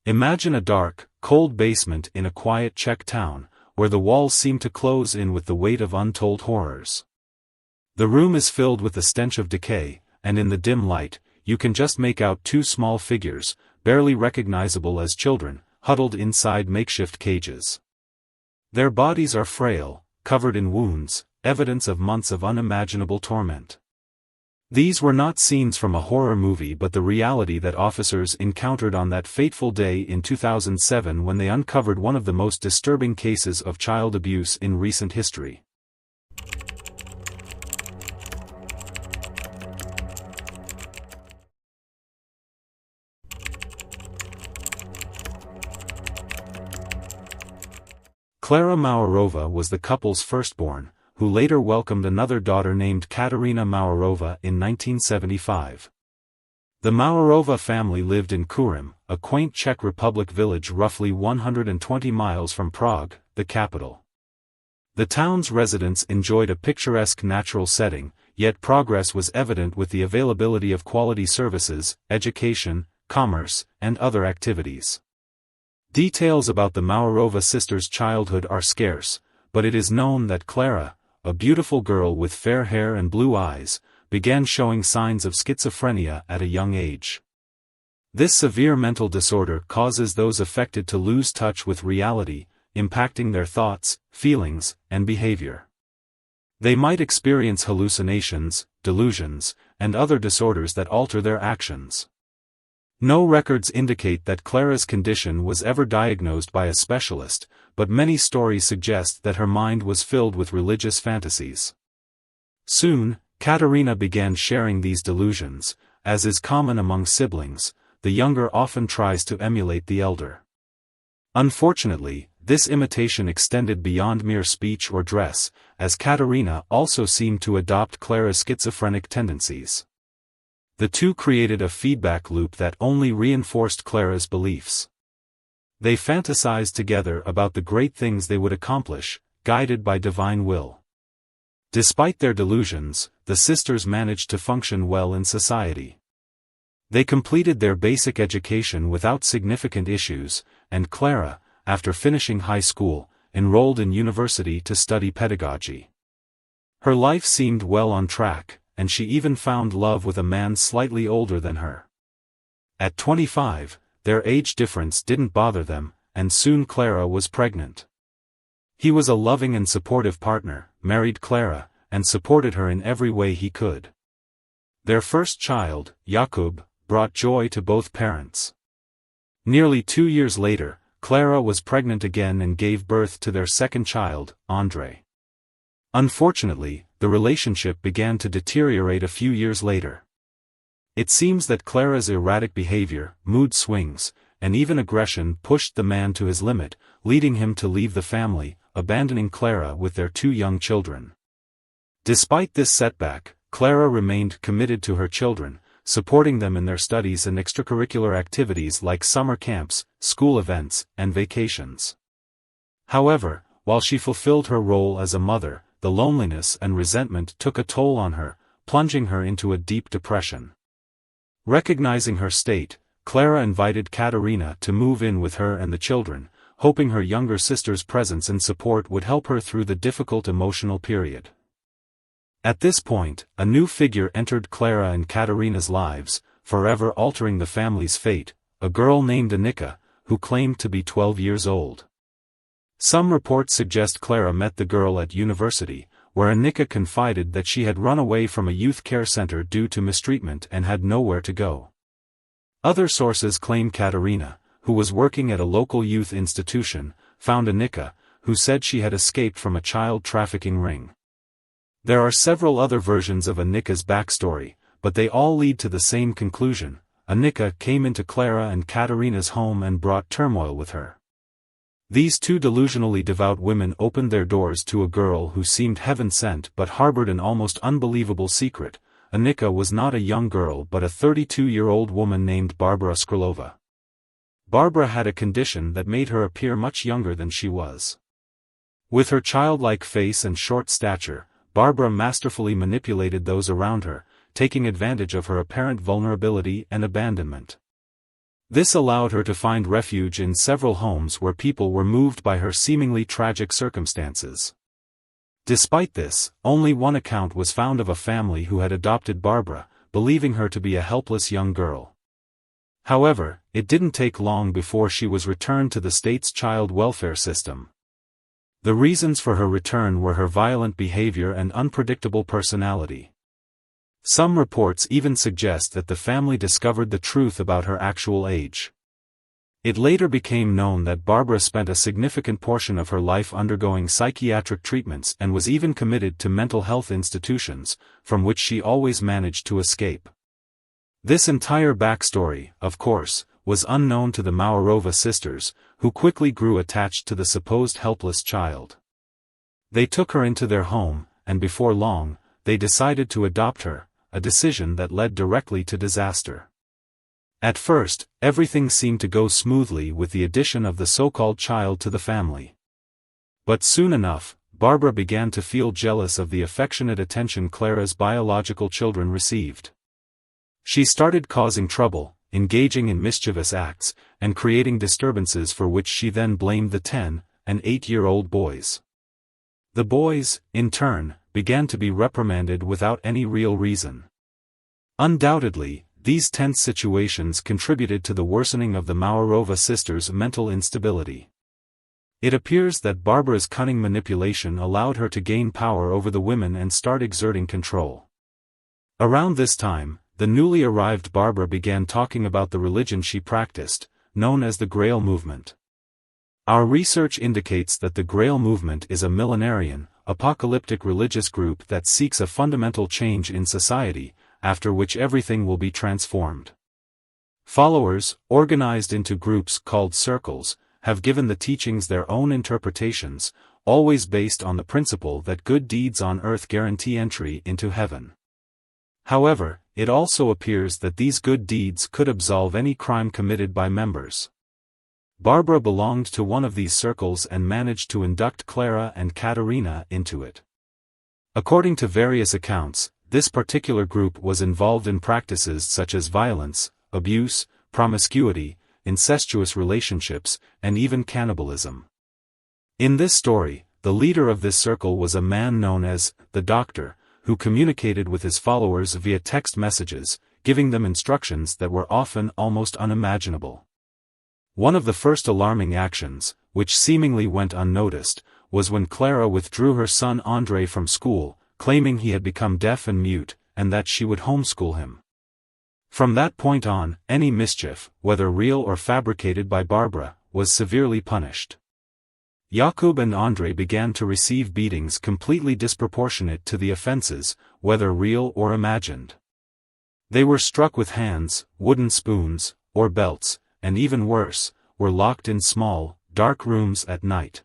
Imagine a dark, cold basement in a quiet Czech town, where the walls seem to close in with the weight of untold horrors. The room is filled with the stench of decay, and in the dim light, you can just make out two small figures, barely recognizable as children, huddled inside makeshift cages. Their bodies are frail, covered in wounds, evidence of months of unimaginable torment. These were not scenes from a horror movie but the reality that officers encountered on that fateful day in 2007 when they uncovered one of the most disturbing cases of child abuse in recent history. Klara Mauerova was the couple's firstborn, who later welcomed another daughter named Katerina Mauerova in 1975. The Mauerova family lived in Kurim, a quaint Czech Republic village roughly 120 miles from Prague, the capital. The town's residents enjoyed a picturesque natural setting, yet progress was evident with the availability of quality services, education, commerce, and other activities. Details about the Mauerova sisters' childhood are scarce, but it is known that Klara, a beautiful girl with fair hair and blue eyes, began showing signs of schizophrenia at a young age. This severe mental disorder causes those affected to lose touch with reality, impacting their thoughts, feelings, and behavior. They might experience hallucinations, delusions, and other disorders that alter their actions. No records indicate that Klara's condition was ever diagnosed by a specialist, but many stories suggest that her mind was filled with religious fantasies. Soon, Katerina began sharing these delusions. As is common among siblings, the younger often tries to emulate the elder. Unfortunately, this imitation extended beyond mere speech or dress, as Katerina also seemed to adopt Klara's schizophrenic tendencies. The two created a feedback loop that only reinforced Klara's beliefs. They fantasized together about the great things they would accomplish, guided by divine will. Despite their delusions, the sisters managed to function well in society. They completed their basic education without significant issues, and Klara, after finishing high school, enrolled in university to study pedagogy. Her life seemed well on track, and she even found love with a man slightly older than her. At 25, their age difference didn't bother them, and soon Klara was pregnant. He was a loving and supportive partner, married Klara, and supported her in every way he could. Their first child, Jakub, brought joy to both parents. Nearly 2 years later, Klara was pregnant again and gave birth to their second child, Andrei. Unfortunately, the relationship began to deteriorate a few years later. It seems that Klara's erratic behavior, mood swings, and even aggression pushed the man to his limit, leading him to leave the family, abandoning Klara with their 2 young children. Despite this setback, Klara remained committed to her children, supporting them in their studies and extracurricular activities like summer camps, school events, and vacations. However, while she fulfilled her role as a mother, the loneliness and resentment took a toll on her, plunging her into a deep depression. Recognizing her state, Klara invited Katerina to move in with her and the children, hoping her younger sister's presence and support would help her through the difficult emotional period. At this point, a new figure entered Klara and Katerina's lives, forever altering the family's fate, a girl named Annika, who claimed to be 12 years old. Some reports suggest Klara met the girl at university, where Annika confided that she had run away from a youth care center due to mistreatment and had nowhere to go. Other sources claim Katerina, who was working at a local youth institution, found Annika, who said she had escaped from a child trafficking ring. There are several other versions of Annika's backstory, but they all lead to the same conclusion: Annika came into Klara and Katerina's home and brought turmoil with her. These two delusionally devout women opened their doors to a girl who seemed heaven-sent but harbored an almost unbelievable secret. Annika was not a young girl but a 32-year-old woman named Barbara Skrylova. Barbara had a condition that made her appear much younger than she was. With her childlike face and short stature, Barbara masterfully manipulated those around her, taking advantage of her apparent vulnerability and abandonment. This allowed her to find refuge in several homes where people were moved by her seemingly tragic circumstances. Despite this, only one account was found of a family who had adopted Barbara, believing her to be a helpless young girl. However, it didn't take long before she was returned to the state's child welfare system. The reasons for her return were her violent behavior and unpredictable personality. Some reports even suggest that the family discovered the truth about her actual age. It later became known that Barbara spent a significant portion of her life undergoing psychiatric treatments and was even committed to mental health institutions, from which she always managed to escape. This entire backstory, of course, was unknown to the Maurova sisters, who quickly grew attached to the supposed helpless child. They took her into their home, and before long, they decided to adopt her, a decision that led directly to disaster. At first, everything seemed to go smoothly with the addition of the so-called child to the family. But soon enough, Barbara began to feel jealous of the affectionate attention Clara's biological children received. She started causing trouble, engaging in mischievous acts, and creating disturbances for which she then blamed the 10- and 8-year-old boys. The boys, in turn, began to be reprimanded without any real reason. Undoubtedly, these tense situations contributed to the worsening of the Maurova sisters' mental instability. It appears that Barbara's cunning manipulation allowed her to gain power over the women and start exerting control. Around this time, the newly arrived Barbara began talking about the religion she practiced, known as the Grail movement. Our research indicates that the Grail movement is a millenarian, apocalyptic religious group that seeks a fundamental change in society, after which everything will be transformed. Followers, organized into groups called circles, have given the teachings their own interpretations, always based on the principle that good deeds on earth guarantee entry into heaven. However, it also appears that these good deeds could absolve any crime committed by members. Barbara belonged to one of these circles and managed to induct Clara and Katerina into it. According to various accounts, this particular group was involved in practices such as violence, abuse, promiscuity, incestuous relationships, and even cannibalism. In this story, the leader of this circle was a man known as the Doctor, who communicated with his followers via text messages, giving them instructions that were often almost unimaginable. One of the first alarming actions, which seemingly went unnoticed, was when Clara withdrew her son André from school, claiming he had become deaf and mute, and that she would homeschool him. From that point on, any mischief, whether real or fabricated by Barbara, was severely punished. Jakub and André began to receive beatings completely disproportionate to the offenses, whether real or imagined. They were struck with hands, wooden spoons, or belts, and even worse, were locked in small, dark rooms at night.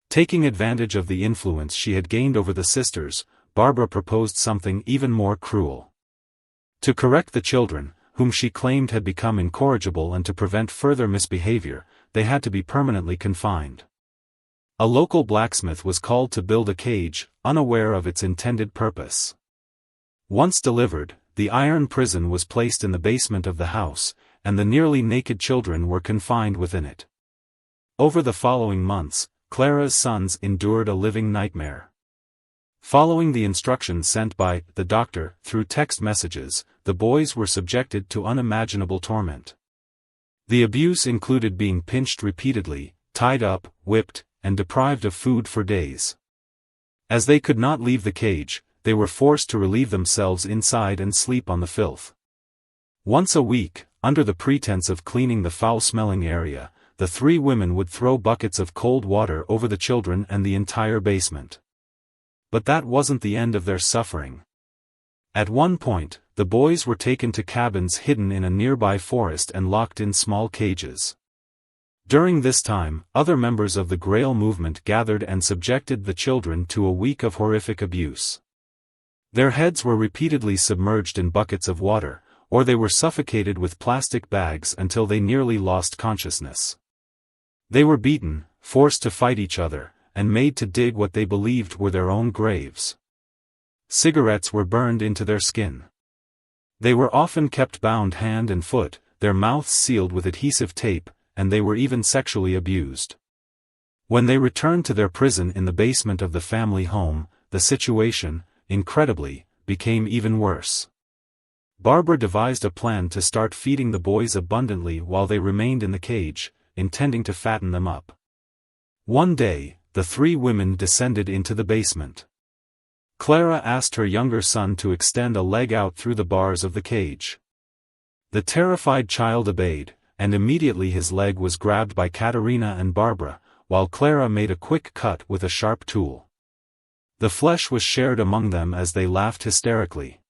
Taking advantage of the influence she had gained over the sisters, Barbara proposed something even more cruel. To correct the children, whom she claimed had become incorrigible, and to prevent further misbehavior, they had to be permanently confined. A local blacksmith was called to build a cage, unaware of its intended purpose. Once delivered, the iron prison was placed in the basement of the house, and the nearly naked children were confined within it. Over the following months, Clara's sons endured a living nightmare. Following the instructions sent by the Doctor through text messages, the boys were subjected to unimaginable torment. The abuse included being pinched repeatedly, tied up, whipped, and deprived of food for days. As they could not leave the cage, they were forced to relieve themselves inside and sleep on the filth. Once a week, under the pretense of cleaning the foul-smelling area, the three women would throw buckets of cold water over the children and the entire basement. But that wasn't the end of their suffering. At one point, the boys were taken to cabins hidden in a nearby forest and locked in small cages. During this time, other members of the Grail movement gathered and subjected the children to a week of horrific abuse. Their heads were repeatedly submerged in buckets of water, or they were suffocated with plastic bags until they nearly lost consciousness. They were beaten, forced to fight each other, and made to dig what they believed were their own graves. Cigarettes were burned into their skin. They were often kept bound hand and foot, their mouths sealed with adhesive tape, and they were even sexually abused. When they returned to their prison in the basement of the family home, the situation, incredibly, became even worse. Barbara devised a plan to start feeding the boys abundantly while they remained in the cage, intending to fatten them up. One day, the three women descended into the basement. Clara asked her younger son to extend a leg out through the bars of the cage. The terrified child obeyed, and immediately his leg was grabbed by Katerina and Barbara, while Clara made a quick cut with a sharp tool. The flesh was shared among them as they laughed hysterically.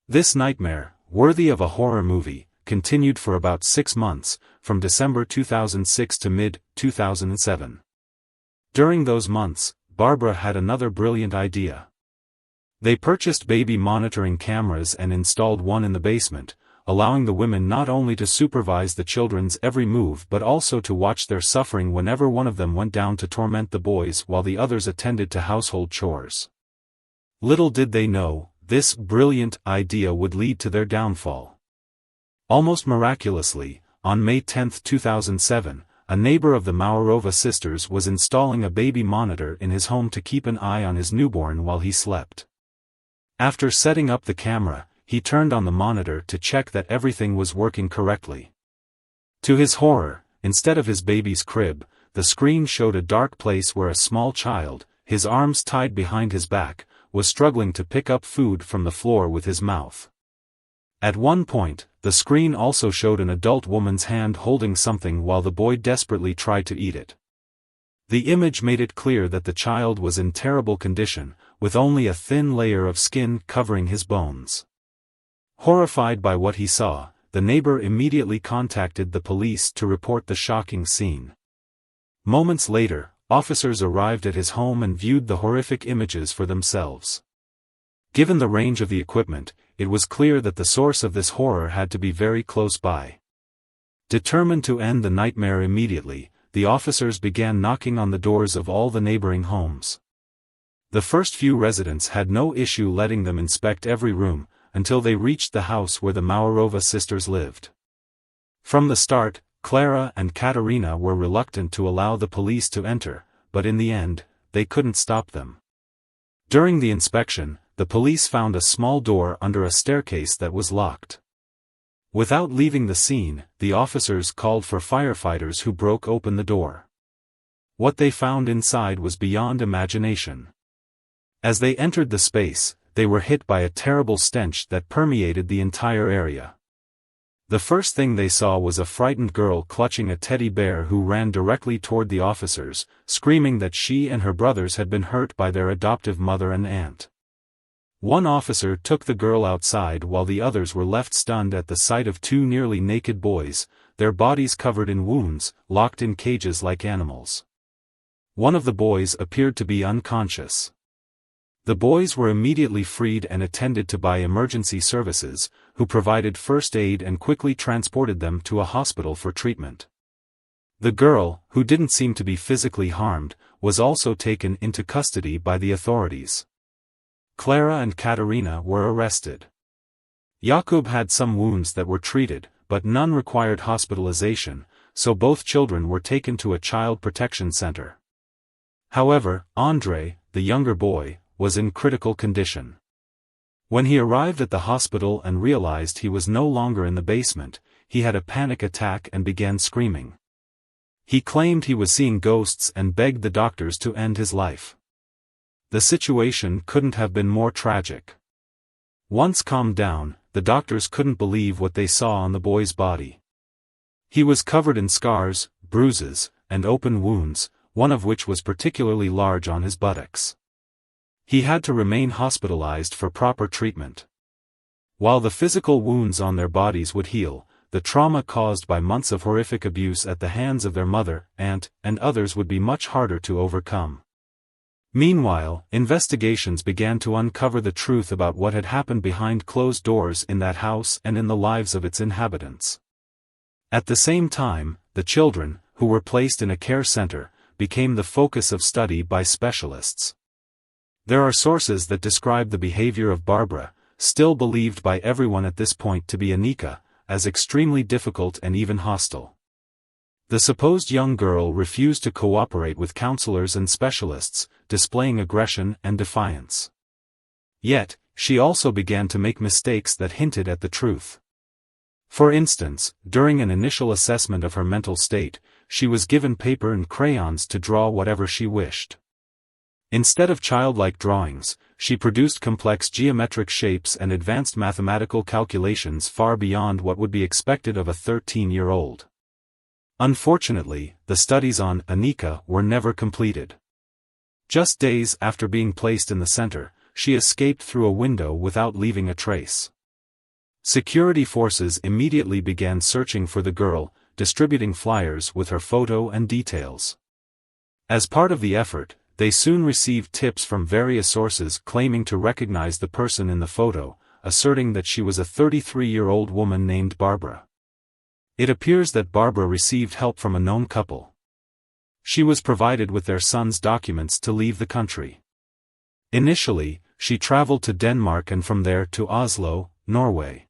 This nightmare, worthy of a horror movie, continued for about 6 months, from December 2006 to mid-2007. During those months, Barbara had another brilliant idea. They purchased baby monitoring cameras and installed one in the basement, allowing the women not only to supervise the children's every move but also to watch their suffering whenever one of them went down to torment the boys while the others attended to household chores. Little did they know, this brilliant idea would lead to their downfall. Almost miraculously, on May 10, 2007, a neighbor of the Maurova sisters was installing a baby monitor in his home to keep an eye on his newborn while he slept. After setting up the camera, he turned on the monitor to check that everything was working correctly. To his horror, instead of his baby's crib, the screen showed a dark place where a small child, his arms tied behind his back, was struggling to pick up food from the floor with his mouth. At one point, the screen also showed an adult woman's hand holding something while the boy desperately tried to eat it. The image made it clear that the child was in terrible condition, with only a thin layer of skin covering his bones. Horrified by what he saw, the neighbor immediately contacted the police to report the shocking scene. Moments later, officers arrived at his home and viewed the horrific images for themselves. Given the range of the equipment, it was clear that the source of this horror had to be very close by. Determined to end the nightmare immediately, the officers began knocking on the doors of all the neighboring homes. The first few residents had no issue letting them inspect every room, until they reached the house where the Maurova sisters lived. From the start, Clara and Katerina were reluctant to allow the police to enter, but in the end, they couldn't stop them. During the inspection, the police found a small door under a staircase that was locked. Without leaving the scene, the officers called for firefighters who broke open the door. What they found inside was beyond imagination. As they entered the space, they were hit by a terrible stench that permeated the entire area. The first thing they saw was a frightened girl clutching a teddy bear who ran directly toward the officers, screaming that she and her brothers had been hurt by their adoptive mother and aunt. One officer took the girl outside while the others were left stunned at the sight of two nearly naked boys, their bodies covered in wounds, locked in cages like animals. One of the boys appeared to be unconscious. The boys were immediately freed and attended to by emergency services, who provided first aid and quickly transported them to a hospital for treatment. The girl, who didn't seem to be physically harmed, was also taken into custody by the authorities. Clara and Katerina were arrested. Jakub had some wounds that were treated, but none required hospitalization, so both children were taken to a child protection center. However, Andrei, the younger boy, was in critical condition. When he arrived at the hospital and realized he was no longer in the basement, he had a panic attack and began screaming. He claimed he was seeing ghosts and begged the doctors to end his life. The situation couldn't have been more tragic. Once calmed down, the doctors couldn't believe what they saw on the boy's body. He was covered in scars, bruises, and open wounds, one of which was particularly large on his buttocks. He had to remain hospitalized for proper treatment. While the physical wounds on their bodies would heal, the trauma caused by months of horrific abuse at the hands of their mother, aunt, and others would be much harder to overcome. Meanwhile, investigations began to uncover the truth about what had happened behind closed doors in that house and in the lives of its inhabitants. At the same time, the children, who were placed in a care center, became the focus of study by specialists. There are sources that describe the behavior of Barbara, still believed by everyone at this point to be Anika, as extremely difficult and even hostile. The supposed young girl refused to cooperate with counselors and specialists, displaying aggression and defiance. Yet, she also began to make mistakes that hinted at the truth. For instance, during an initial assessment of her mental state, she was given paper and crayons to draw whatever she wished. Instead of childlike drawings, she produced complex geometric shapes and advanced mathematical calculations far beyond what would be expected of a 13-year-old. Unfortunately, the studies on Anika were never completed. Just days after being placed in the center, she escaped through a window without leaving a trace. Security forces immediately began searching for the girl, distributing flyers with her photo and details. As part of the effort, they soon received tips from various sources claiming to recognize the person in the photo, asserting that she was a 33-year-old woman named Barbara. It appears that Barbara received help from a known couple. She was provided with their son's documents to leave the country. Initially, she traveled to Denmark and from there to Oslo, Norway.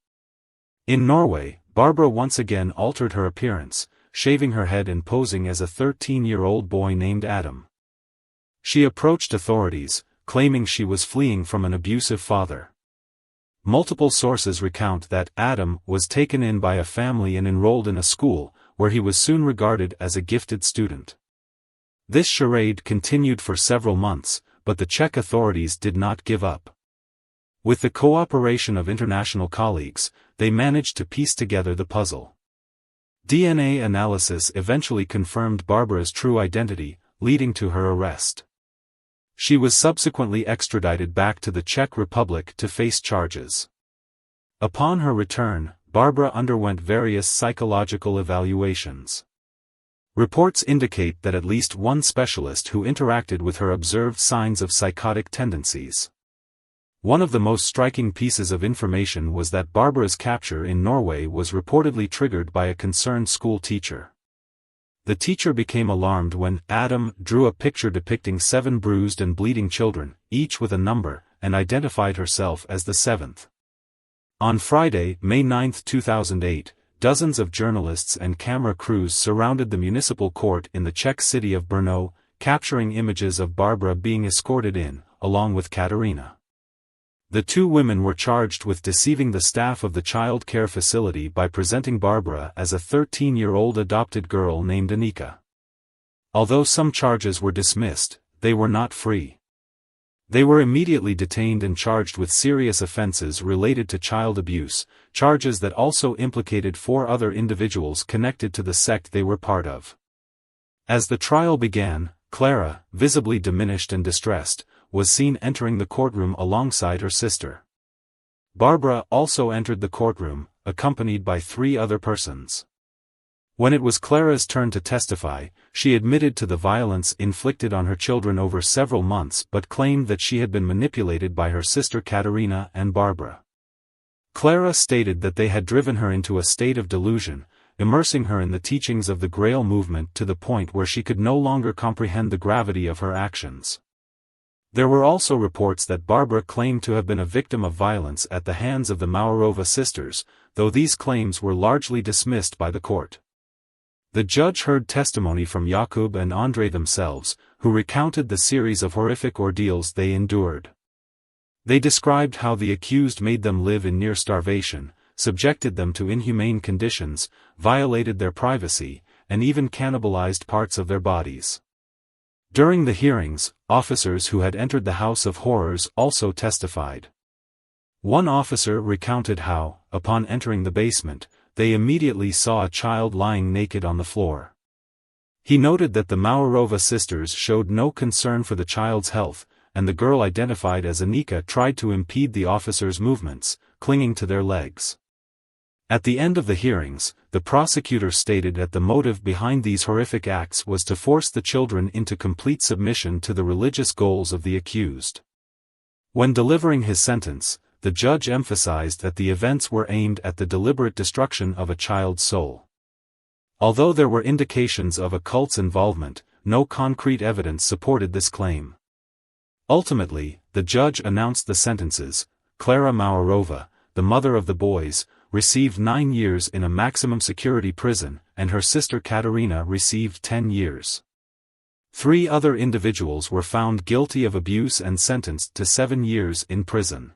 In Norway, Barbara once again altered her appearance, shaving her head and posing as a 13-year-old boy named Adam. She approached authorities, claiming she was fleeing from an abusive father. Multiple sources recount that Adam was taken in by a family and enrolled in a school, where he was soon regarded as a gifted student. This charade continued for several months, but the Czech authorities did not give up. With the cooperation of international colleagues, they managed to piece together the puzzle. DNA analysis eventually confirmed Barbara's true identity, leading to her arrest. She was subsequently extradited back to the Czech Republic to face charges. Upon her return, Barbara underwent various psychological evaluations. Reports indicate that at least one specialist who interacted with her observed signs of psychotic tendencies. One of the most striking pieces of information was that Barbara's capture in Norway was reportedly triggered by a concerned school teacher. The teacher became alarmed when Adam drew a picture depicting 7 bruised and bleeding children, each with a number, and identified herself as the 7th. On Friday, May 9, 2008, dozens of journalists and camera crews surrounded the municipal court in the Czech city of Brno, capturing images of Barbara being escorted in, along with Katerina. The 2 women were charged with deceiving the staff of the child care facility by presenting Barbara as a 13-year-old adopted girl named Anika. Although some charges were dismissed, they were not free. They were immediately detained and charged with serious offenses related to child abuse, charges that also implicated 4 other individuals connected to the sect they were part of. As the trial began, Clara, visibly diminished and distressed, was seen entering the courtroom alongside her sister. Barbara also entered the courtroom, accompanied by 3 other persons. When it was Clara's turn to testify, she admitted to the violence inflicted on her children over several months but claimed that she had been manipulated by her sister Katerina and Barbara. Clara stated that they had driven her into a state of delusion, immersing her in the teachings of the Grail movement to the point where she could no longer comprehend the gravity of her actions. There were also reports that Barbara claimed to have been a victim of violence at the hands of the Maurova sisters, though these claims were largely dismissed by the court. The judge heard testimony from Jakub and Andrei themselves, who recounted the series of horrific ordeals they endured. They described how the accused made them live in near starvation, subjected them to inhumane conditions, violated their privacy, and even cannibalized parts of their bodies. During the hearings, officers who had entered the House of Horrors also testified. One officer recounted how, upon entering the basement, they immediately saw a child lying naked on the floor. He noted that the Maurova sisters showed no concern for the child's health, and the girl identified as Anika tried to impede the officers' movements, clinging to their legs. At the end of the hearings, the prosecutor stated that the motive behind these horrific acts was to force the children into complete submission to the religious goals of the accused. When delivering his sentence, the judge emphasized that the events were aimed at the deliberate destruction of a child's soul. Although there were indications of a cult's involvement, no concrete evidence supported this claim. Ultimately, the judge announced the sentences. Klara Maurova, the mother of the boys, received 9 years in a maximum security prison, and her sister Katerina received 10 years. 3 other individuals were found guilty of abuse and sentenced to 7 years in prison.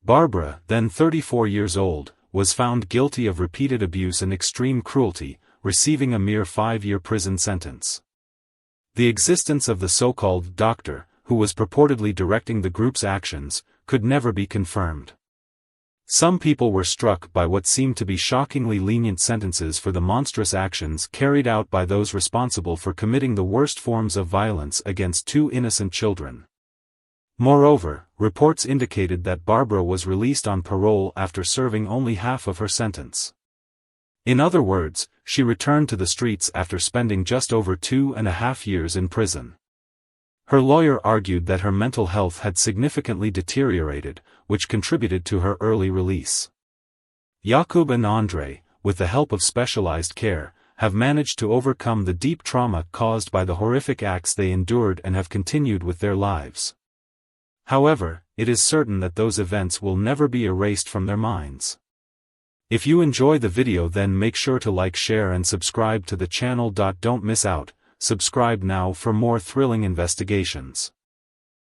Barbara, then 34 years old, was found guilty of repeated abuse and extreme cruelty, receiving a mere 5-year prison sentence. The existence of the so-called doctor, who was purportedly directing the group's actions, could never be confirmed. Some people were struck by what seemed to be shockingly lenient sentences for the monstrous actions carried out by those responsible for committing the worst forms of violence against 2 innocent children. Moreover, reports indicated that Barbara was released on parole after serving only half of her sentence. In other words, she returned to the streets after spending just over 2.5 years in prison. Her lawyer argued that her mental health had significantly deteriorated, which contributed to her early release. Jakub and Andrei, with the help of specialized care, have managed to overcome the deep trauma caused by the horrific acts they endured and have continued with their lives. However, it is certain that those events will never be erased from their minds. If you enjoy the video, then make sure to like, share and subscribe to the channel. Don't miss out. Subscribe now for more thrilling investigations.